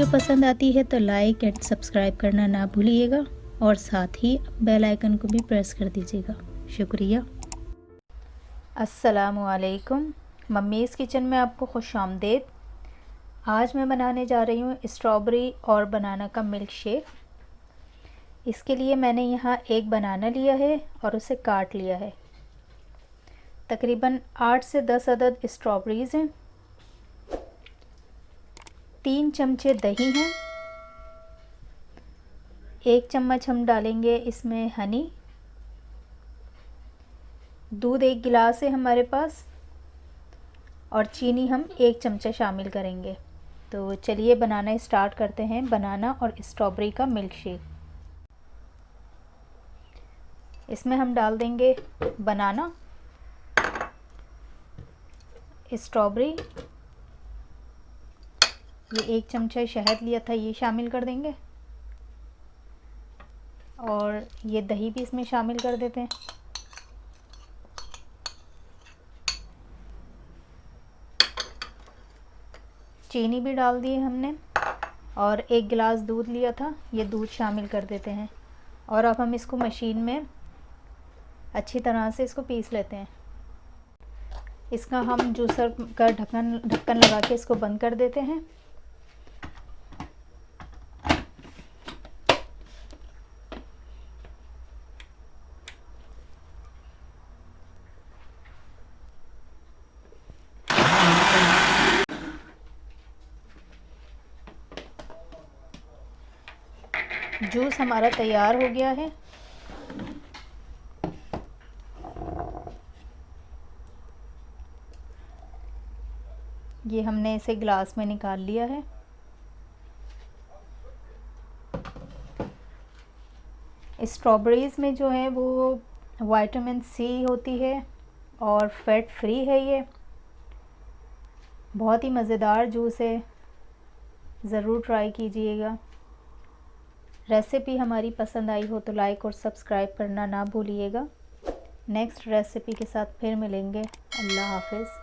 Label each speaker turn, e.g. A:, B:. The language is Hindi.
A: वीडियो पसंद आती है तो लाइक एंड सब्सक्राइब करना ना भूलिएगा और साथ ही बेल आइकन को भी प्रेस कर दीजिएगा। शुक्रिया। अस्सलामुअलैकुम, मम्मीज़ किचन में आपको खुशामदीद। आज मैं बनाने जा रही हूँ स्ट्रॉबेरी और बनाना का मिल्क शेक। इसके लिए मैंने यहाँ एक बनाना लिया है और उसे काट लिया है। तकरीबन 8 से 10 अदद स्ट्रॉबेरीज़ हैं। 3 चमचे दही हैं। 1 चम्मच हम डालेंगे इसमें हनी। दूध 1 गिलास है हमारे पास और चीनी हम 1 चमचा शामिल करेंगे। तो चलिए बनाना स्टार्ट करते हैं, बनाना और स्ट्रॉबेरी का मिल्क शेक। इसमें हम डाल देंगे बनाना, स्ट्रॉबेरी, ये 1 चमचा शहद लिया था ये शामिल कर देंगे और ये दही भी इसमें शामिल कर देते हैं। चीनी भी डाल दी है हमने और 1 गिलास दूध लिया था, ये दूध शामिल कर देते हैं और अब हम इसको मशीन में अच्छी तरह से इसको पीस लेते हैं। इसका हम जूसर का ढक्कन लगा के इसको बंद कर देते हैं। जूस हमारा तैयार हो गया है। ये हमने इसे गिलास में निकाल लिया है। स्ट्रॉबेरीज़ में जो है वो विटामिन सी होती है और फैट फ्री है। ये बहुत ही मज़ेदार जूस है, ज़रूर ट्राई कीजिएगा। रेसिपी हमारी पसंद आई हो तो लाइक और सब्सक्राइब करना ना भूलिएगा। नेक्स्ट रेसिपी के साथ फिर मिलेंगे। अल्लाह हाफ़िज़।